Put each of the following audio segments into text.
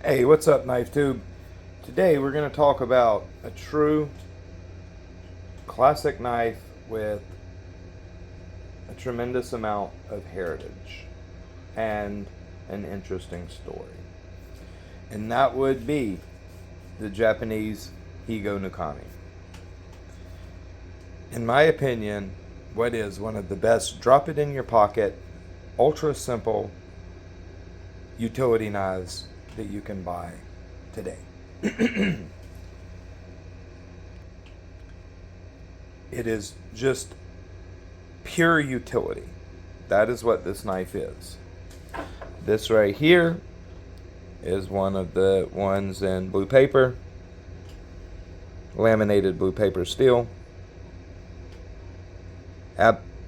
Hey, what's up, Knife Tube? Today we're going to talk about a true classic knife with a tremendous amount of heritage and an interesting story. And that would be the Japanese Higo Nukami. In my opinion, what is one of the best drop it in your pocket, ultra simple utility knives that you can buy today. It is just pure utility. That is what this knife is. This right here is one of the ones in blue paper, laminated blue paper steel.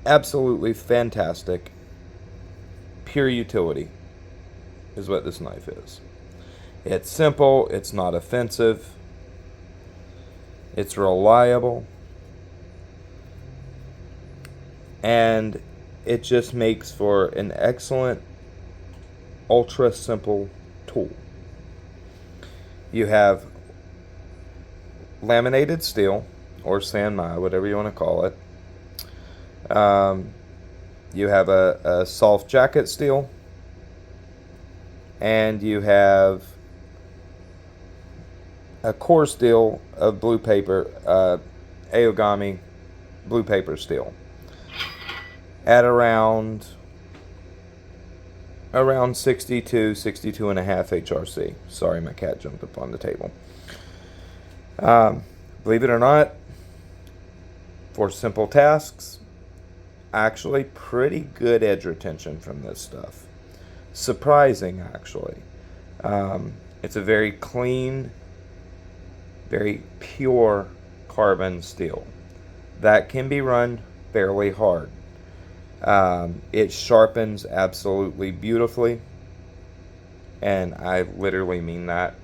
Absolutely fantastic. Pure utility is what this knife is. It's simple, it's not offensive, it's reliable, and it just makes for an excellent, ultra simple tool. You have laminated steel, or sanmai, whatever you want to call it. You have a soft jacket steel, and you have a core steel of blue paper, Higonokami blue paper steel, at around 62 and a half HRC. Sorry, my cat jumped up on the table. Believe it or not, for simple tasks, actually pretty good edge retention from this stuff. Surprising, actually. It's a very clean, very pure carbon steel that can be run fairly hard. It sharpens absolutely beautifully, and I literally mean that.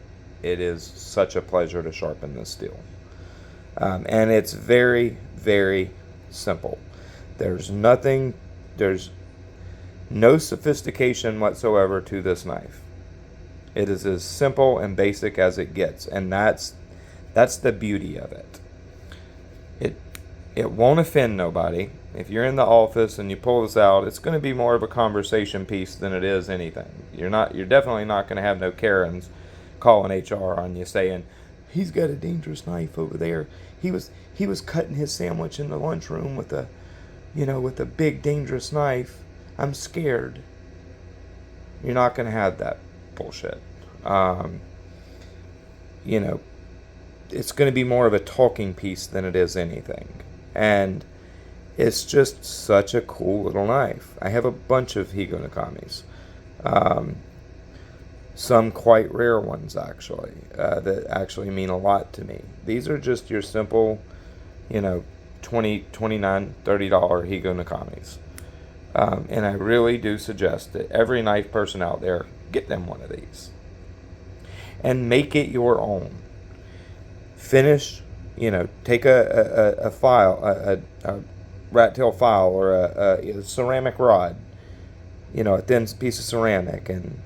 It is such a pleasure to sharpen this steel. And it's very, very simple. There's no sophistication whatsoever to this knife. It is as simple and basic as it gets, and that's the beauty of it. It won't offend nobody. If you're in the office and you pull this out, it's going to be more of a conversation piece than it is anything. You're definitely not going to have no Karens calling HR on you saying, "He's got a dangerous knife over there. He was cutting his sandwich in the lunchroom with a big dangerous knife. I'm scared." You're not going to have that bullshit. It's going to be more of a talking piece than it is anything. And it's just such a cool little knife. I have a bunch of Higonokamis. Some quite rare ones, actually, that actually mean a lot to me. These are just your simple, $20, $29, $30 Higonokamis. And I really do suggest that every knife person out there get them one of these. And make it your own. Finish, take a file, a rat tail file, or a ceramic rod, a thin piece of ceramic, and,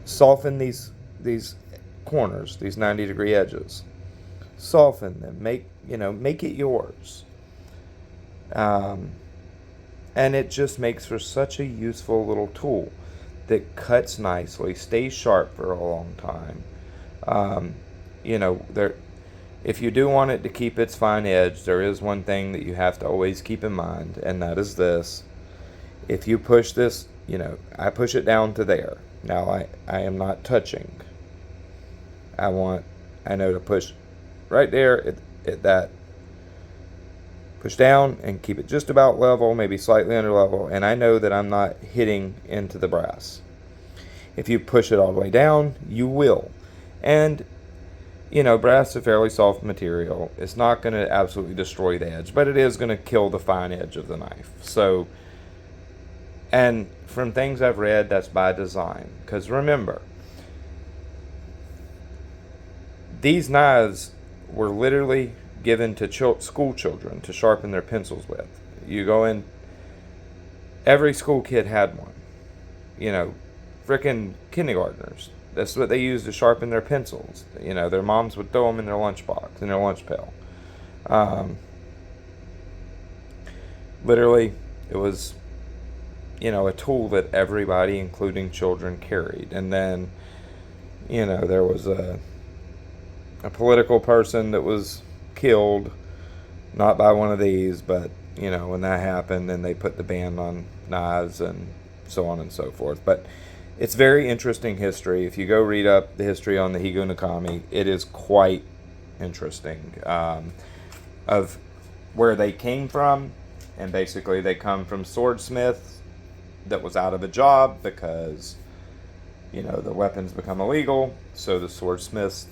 soften these corners, these 90-degree edges. Soften them, make it yours. And it just makes for such a useful little tool that cuts nicely, stays sharp for a long time. If you do want it to keep its fine edge, there is one thing that you have to always keep in mind, and that is this. If you push this, I push it down to there. Now I am not touching. I know to push right there at that. Push down and keep it just about level, maybe slightly under level, and I know that I'm not hitting into the brass. If you push it all the way down, you will. And, brass is a fairly soft material. It's not going to absolutely destroy the edge, but it is going to kill the fine edge of the knife. So, and from things I've read, that's by design. Because remember, these knives were literally given to school children to sharpen their pencils with. You go in, every school kid had one. frickin' kindergartners. That's what they used to sharpen their pencils. You know, their moms would throw them in their lunchbox, in their lunch pail. Literally, it was, you know, a tool that everybody, including children, carried. And then, you know, there was a political person that was killed, not by one of these, but, you know, when that happened, then they put the ban on knives and so on and so forth. But it's very interesting history. If you go read up the history on the Higonokami, it is quite interesting, of where they came from. And basically they come from swordsmiths that was out of a job because, you know, the weapons become illegal. So the swordsmiths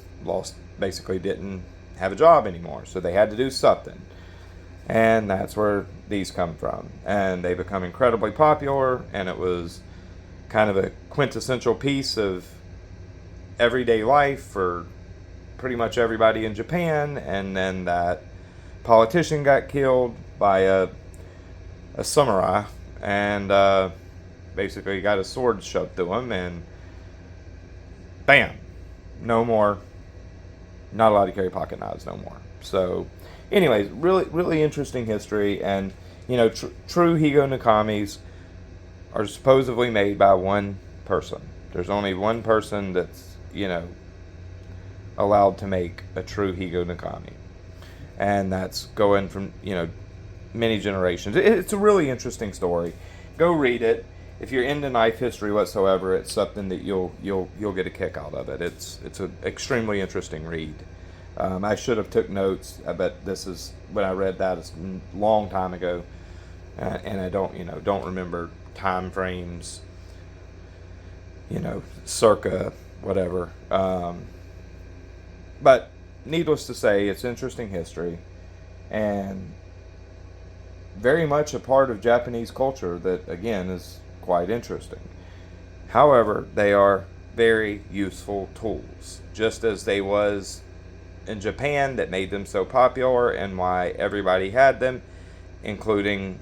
basically didn't have a job anymore. So they had to do something. And that's where these come from. And they become incredibly popular. And it was kind of a quintessential piece of everyday life for pretty much everybody in Japan. And then that politician got killed by a samurai, and basically got a sword shoved to him, and bam, no more. Not allowed to carry pocket knives no more. So, anyways, really interesting history. And, you know, true Higonokamis are supposedly made by one person. There's only one person that's, you know, allowed to make a true Higonokami, and that's going from, you know, many generations. It's a really interesting story. Go read it. If you're into knife history whatsoever, it's something that you'll get a kick out of it. It's an extremely interesting read. I should have took notes. I bet this is when I read that it's a long time ago, and I don't remember time frames. You know, circa whatever. But needless to say, it's interesting history, and very much a part of Japanese culture that, again, is quite interesting. However, they are very useful tools, just as they was in Japan that made them so popular and why everybody had them, including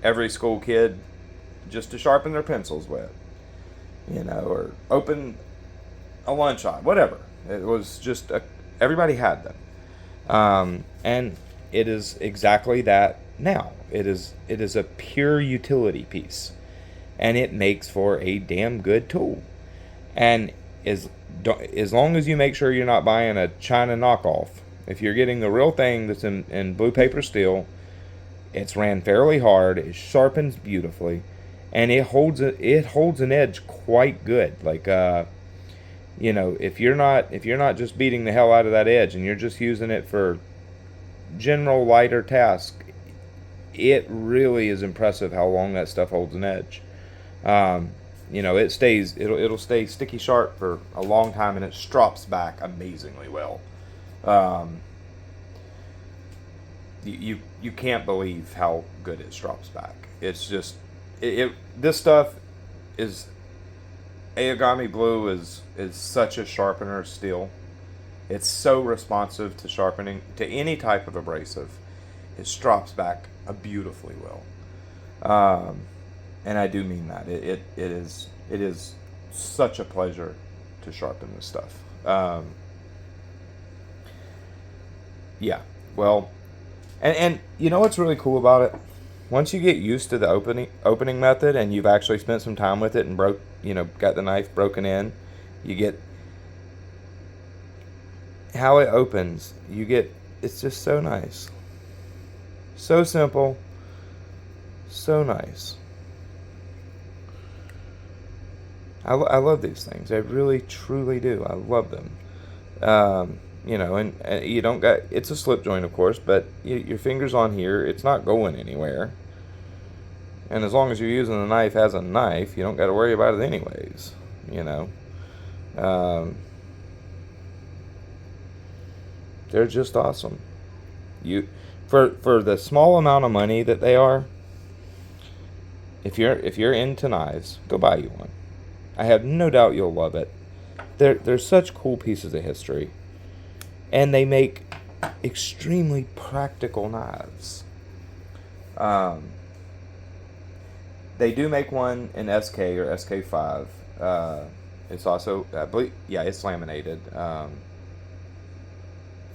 every school kid, just to sharpen their pencils with, you know, or open a lunch on, whatever. It was just, everybody had them. And it is exactly that now. It is a pure utility piece, and it makes for a damn good tool. And as long as you make sure you're not buying a China knockoff, if you're getting the real thing that's in blue paper steel, it's ran fairly hard, it sharpens beautifully, and it holds an edge quite good. Like, you know, if you're not just beating the hell out of that edge and you're just using it for general lighter tasks, it really is impressive how long that stuff holds an edge. You know, it'll stay sticky sharp for a long time, and it strops back amazingly well. You can't believe how good it strops back. It's just this stuff is Aogami Blue is such a sharpener steel. It's so responsive to sharpening, to any type of abrasive. It strops back beautifully well. And I do mean that. It is such a pleasure to sharpen this stuff. Yeah, well, and you know what's really cool about it? Once you get used to the opening method, and you've actually spent some time with it and got the knife broken in, you get how it opens. It's just so nice, so simple, so nice. I love these things. I really, truly do. I love them. And you don't got, it's a slip joint, of course, but your finger's on here. It's not going anywhere. And as long as you're using the knife as a knife, you don't got to worry about it anyways. They're just awesome. For the small amount of money that they are, if you're into knives, go buy you one. I have no doubt you'll love it. They're such cool pieces of history, and they make extremely practical knives. They do make one in SK or SK5. It's also, I believe, yeah, it's laminated. I'm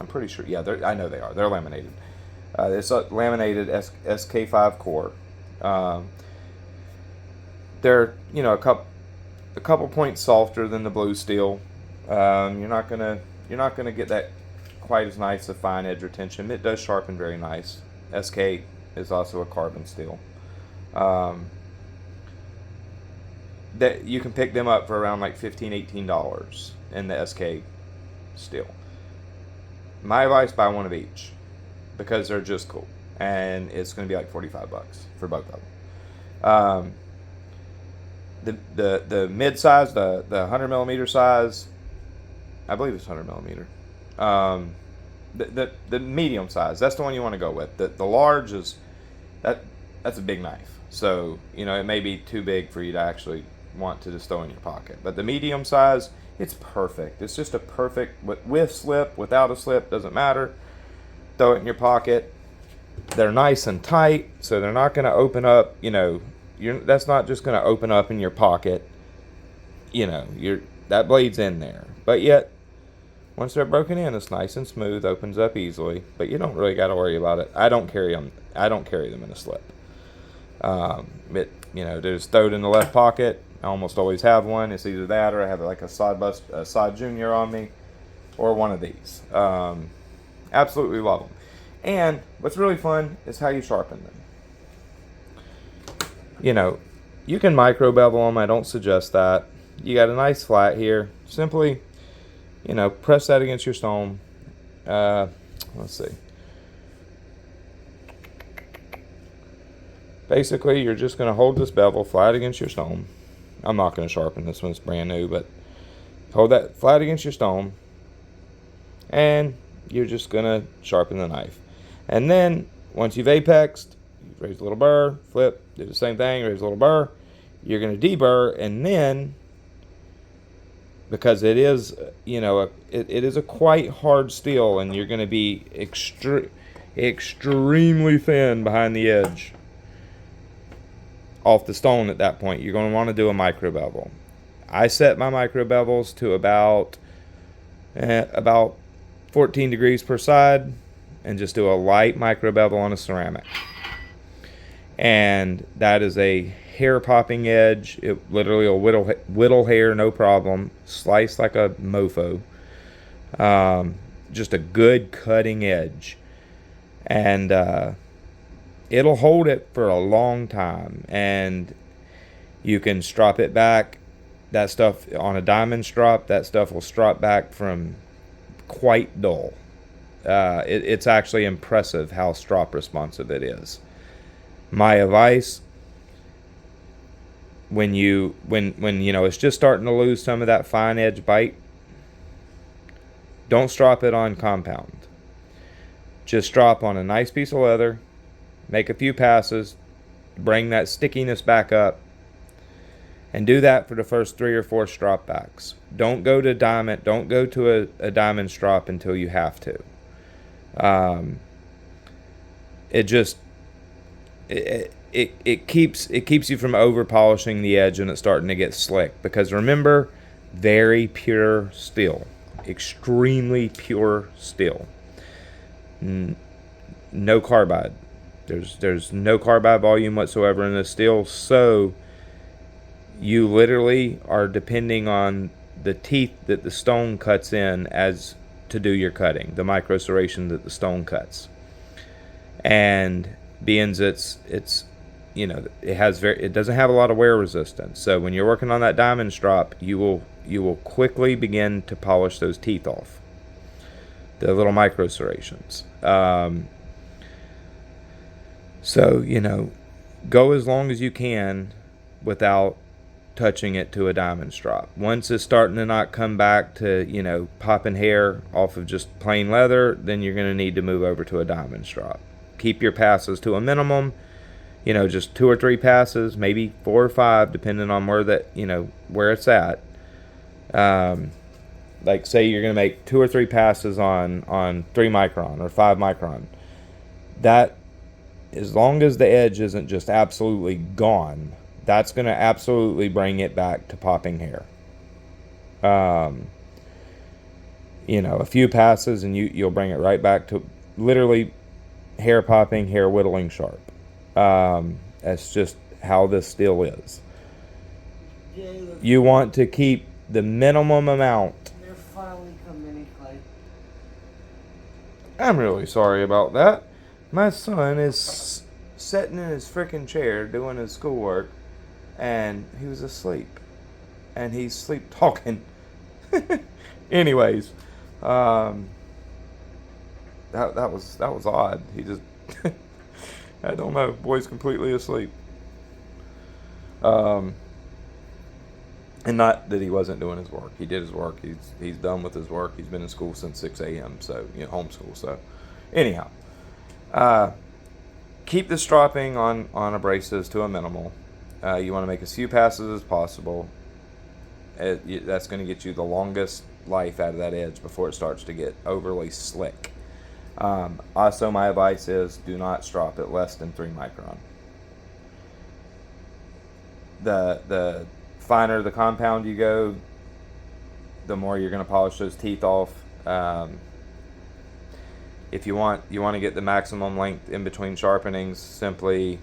pretty sure. Yeah, I know they are. They're laminated. It's a laminated SK5 core. Um, they're a couple points softer than the blue steel. You're not gonna get that quite as nice a fine edge retention. It does sharpen very nice. SK is also a carbon steel. Um, that you can pick them up for around like $15-18 in the SK steel. My advice: buy one of each because they're just cool, and it's going to be like $45 for both of them. The mid size, the 100 millimeter size, I believe it's 100 millimeter. The medium size, that's the one you want to go with. The large is that's a big knife, so it may be too big for you to actually want to just throw in your pocket. But the medium size, it's perfect. It's just a perfect with slip, without a slip, doesn't matter. Throw it in your pocket. They're nice and tight, so they're not going to open up. That's not just going to open up in your pocket. That blade's in there, but yet once they're broken in, it's nice and smooth, opens up easily. But you don't really got to worry about it. I don't carry them in a slip. They just throw it in the left pocket. I almost always have one. It's either that or I have like a side junior on me, or one of these. Absolutely love them. And what's really fun is how you sharpen them. You can micro bevel them. I don't suggest that. You got a nice flat here. Simply, press that against your stone. Let's see. Basically, you're just going to hold this bevel flat against your stone. I'm not going to sharpen this one. It's brand new, but hold that flat against your stone. And you're just going to sharpen the knife. And then, once you've apexed, you raise a little burr, flip, do the same thing, raise a little burr. You're going to deburr, and then, because it is, it is a quite hard steel, and you're going to be extremely thin behind the edge off the stone at that point. You're going to want to do a micro bevel. I set my micro bevels to about 14 degrees per side, and just do a light micro bevel on a ceramic. And that is a hair popping edge. It literally will whittle hair, no problem. Slice like a mofo. Just a good cutting edge. And it'll hold it for a long time. And you can strop it back. That stuff on a diamond strop, that stuff will strop back from quite dull. It's actually impressive how strop responsive it is. My advice, when it's just starting to lose some of that fine edge bite, don't strop it on compound. Just strop on a nice piece of leather, make a few passes, bring that stickiness back up, and do that for the first 3 or 4 strop backs. Don't go to diamond. Don't go to a diamond strop until you have to. It keeps you from over polishing the edge when it's starting to get slick. Because remember, very pure steel, extremely pure steel. No carbide. There's no carbide volume whatsoever in this steel. So you literally are depending on the teeth that the stone cuts in as to do your cutting, the micro serration that the stone cuts. And being it doesn't have a lot of wear resistance. So when you're working on that diamond strop, you will quickly begin to polish those teeth off, the little micro serrations. So go as long as you can without touching it to a diamond strop. Once it's starting to not come back to popping hair off of just plain leather, then you're going to need to move over to a diamond strop. Keep your passes to a minimum, just 2 or 3 passes, maybe 4 or 5, depending on where it's at. Like say you're going to make 2 or 3 passes on 3 micron or 5 micron. That, as long as the edge isn't just absolutely gone, that's going to absolutely bring it back to popping hair. A few passes and you'll bring it right back to literally hair popping, hair whittling sharp. That's just how this steel is. You want to keep the minimum amount. They're finally coming, Clay. I'm really sorry about that. My son is sitting in his freaking chair doing his schoolwork, and he was asleep, and he's sleep talking. Anyways, that was odd. He just I don't know. Boy's completely asleep. And not that he wasn't doing his work. He did his work. He's done with his work. He's been in school since 6 a.m. So homeschool. So anyhow, keep the stropping on abrasives to a minimal. You want to make as few passes as possible. That's going to get you the longest life out of that edge before it starts to get overly slick. Also, my advice is do not strop it less than 3 micron. The finer the compound you go, the more you're going to polish those teeth off. If you want to get the maximum length in between sharpenings, simply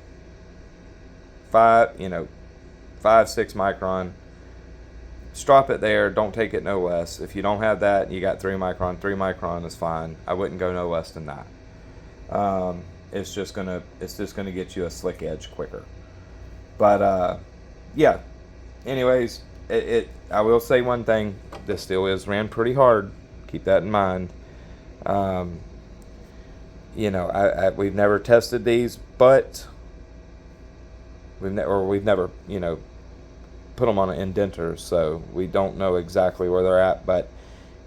5, 6 micron. Strop it there. Don't take it no less. If you don't have that, you got 3 micron. 3 micron is fine. I wouldn't go no less than that. It's just gonna get you a slick edge quicker. But yeah. Anyways, I will say one thing. This steel is ran pretty hard. Keep that in mind. We've never tested these, but we've never put them on an indenter, so we don't know exactly where they're at. But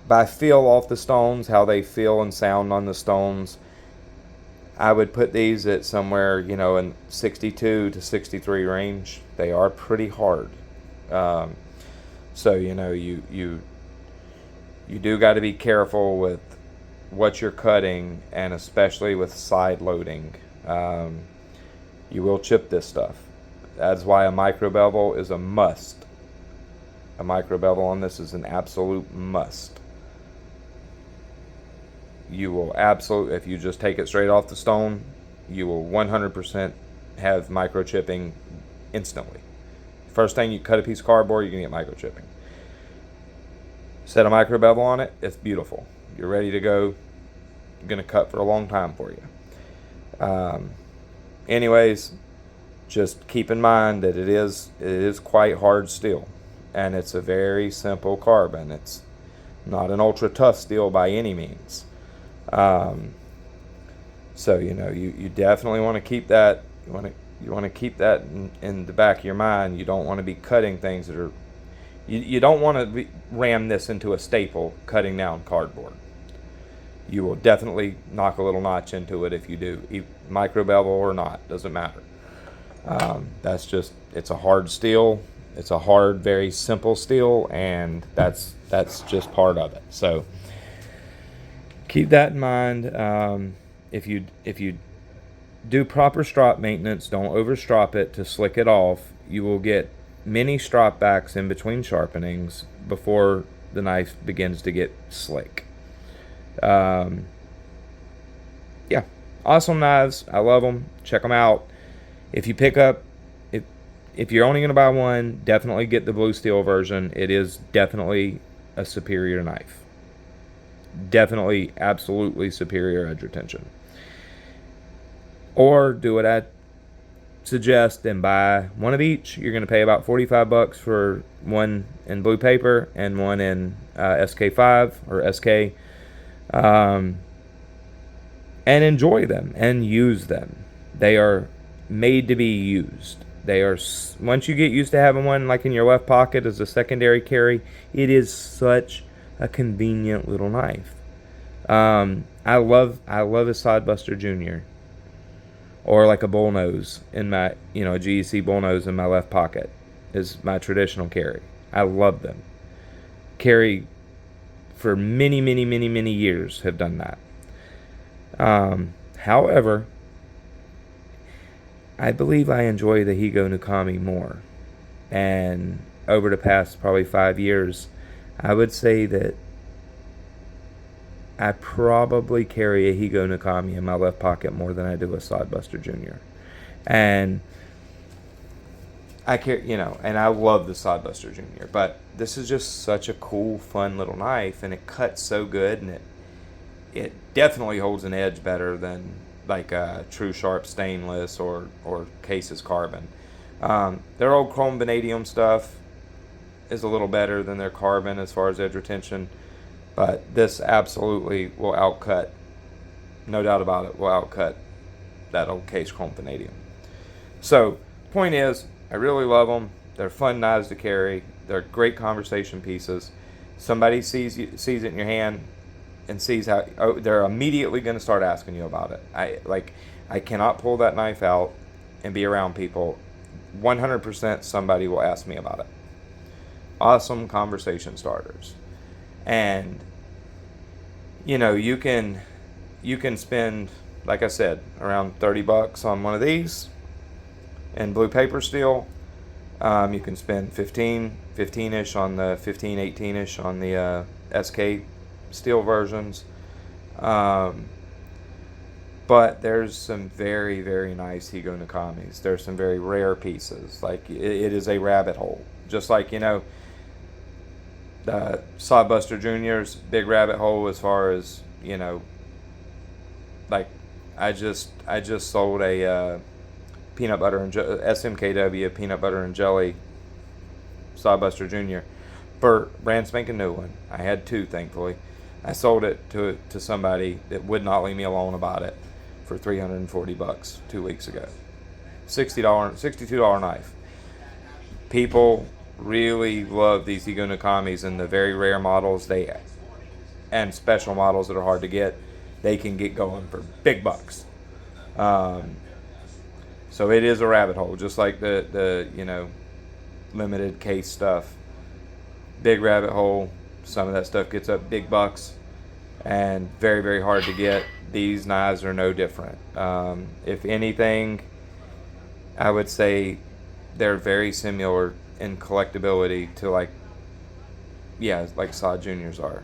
by feel off the stones, how they feel and sound on the stones, I would put these at somewhere in 62 to 63 range. They are pretty hard. So you do got to be careful with what you're cutting, and especially with side loading. You will chip this stuff. That's why a micro bevel is a must. A micro bevel on this is an absolute must. You will absolutely, if you just take it straight off the stone, you will 100% have microchipping instantly. First thing you cut a piece of cardboard, you're going to get microchipping. Set a micro bevel on it, it's beautiful. You're ready to go. You're going to cut for a long time for you. Anyways, just keep in mind that it is quite hard steel, and it's a very simple carbon. It's not an ultra tough steel by any means. So you definitely want to keep that. You want to keep that in the back of your mind. You don't want to be cutting things that are. You don't want to ram this into a staple cutting down cardboard. You will definitely knock a little notch into it if you do, micro bevel or not, doesn't matter. It's a hard steel. It's a hard, very simple steel, and that's just part of it. So keep that in mind. If you do proper strop maintenance, don't overstrop it to slick it off. You will get many strop backs in between sharpenings before the knife begins to get slick. Yeah, awesome knives. I love them. Check them out. If you pick up, if you're only going to buy one, definitely get the blue steel version. It is definitely a superior knife. Definitely, absolutely superior edge retention. Or do what I suggest and buy one of each. You're going to pay about $45 for one in blue paper and one in SK5 or SK. And enjoy them and use them. They are made to be used. They are, once you get used to having one like in your left pocket as a secondary carry, it is such a convenient little knife. I love a Sidebuster Junior, or like a bullnose in my, a GEC bullnose in my left pocket is my traditional carry. I love them. Carry for many, many, many, many years have done that. However, I believe I enjoy the Higo Nukami more. And over the past probably 5 years, I would say that I probably carry a Higo Nukami in my left pocket more than I do a Sodbuster Jr. And I carry, and I love the Sodbuster Jr. But this is just such a cool, fun little knife, and it cuts so good, and it definitely holds an edge better than like a true sharp stainless or Case's carbon. Their old chrome vanadium stuff is a little better than their carbon as far as edge retention, but this absolutely will outcut, no doubt about it, will outcut that old Case chrome vanadium. So, point is, I really love them. They're fun knives to carry. They're great conversation pieces. Somebody sees it in your hand and sees how, they're immediately going to start asking you about it. I cannot pull that knife out and be around people. 100% somebody will ask me about it. Awesome conversation starters. And you can spend, like I said, around $30 on one of these in blue paper steel. You can spend 15-ish on the 18-ish on the SK steel versions. But there's some very, very nice Higonokamis. There's some very rare pieces. Like, it is a rabbit hole. Just like, the Sodbuster Jr.'s big rabbit hole as far as, like, I just sold a peanut butter and SMKW peanut butter and jelly Sodbuster Jr. for brand spanking new one. I had two, thankfully. I sold it to somebody that would not leave me alone about it for $340 2 weeks ago. $62 knife. People really love these Higonokamis, and the very rare models and special models that are hard to get, they can get going for big bucks. So it is a rabbit hole, just like the limited Case stuff. Big rabbit hole. Some of that stuff gets up big bucks and very, very hard to get. These knives are no different. If anything, I would say they're very similar in collectability to like Sod Juniors are.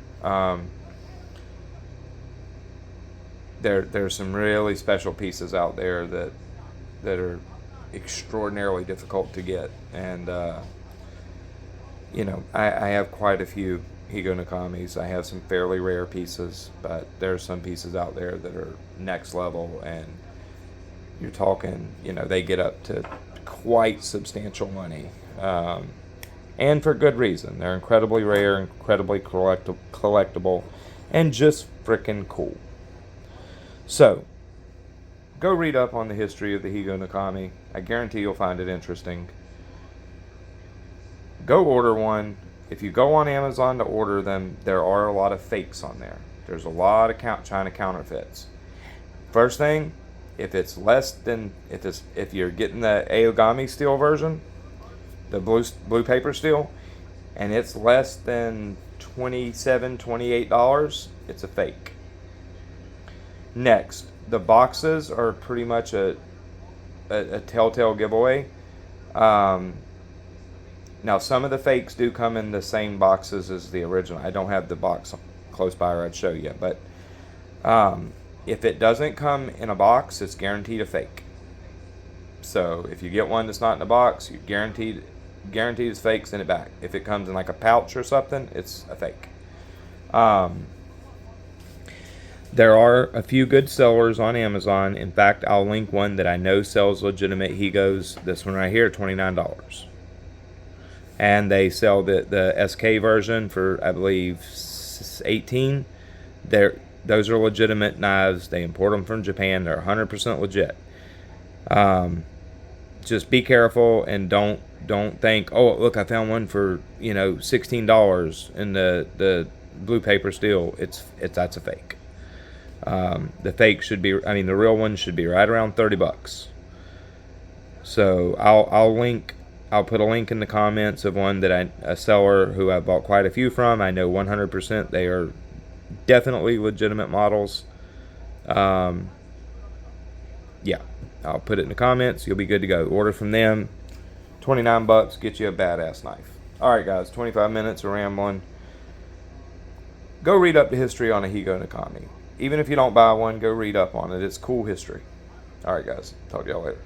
There's some really special pieces out there that are extraordinarily difficult to get, and I have quite a few Higonokamis. I have some fairly rare pieces, but there's some pieces out there that are next level, and you're talking, they get up to quite substantial money, and for good reason. They're incredibly rare, incredibly collectible, and just freaking cool. So, go read up on the history of the Higonokami. I guarantee you'll find it interesting. Go order one. If you go on Amazon to order them, there are a lot of fakes on there. There's a lot of China counterfeits. First thing, if you're getting the Aogami steel version, the blue paper steel, and it's less than $27, $28, it's a fake. Next, the boxes are pretty much a telltale giveaway. Now, some of the fakes do come in the same boxes as the original. I don't have the box close by, or I'd show you. But if it doesn't come in a box, it's guaranteed a fake. So if you get one that's not in a box, you're guaranteed it's fake. Send it back. If it comes in like a pouch or something, it's a fake. There are a few good sellers on Amazon. In fact, I'll link one that I know sells legitimate Higos. This one right here, $29. And they sell the SK version for, I believe, $18. Those are legitimate knives. They import them from Japan. They're 100% legit. Just be careful and don't think, oh, look, I found one for $16 in the blue paper steel. That's a fake. The fake should be, the real one should be right around $30. So I'll put a link in the comments of one that a seller who I bought quite a few from. I know 100% they are definitely legitimate models. Yeah. I'll put it in the comments. You'll be good to go. Order from them. $29, get you a badass knife. Alright guys, 25 minutes of rambling. Go read up the history on a Higonokami. Even if you don't buy one, go read up on it. It's cool history. Alright guys, talk to y'all later.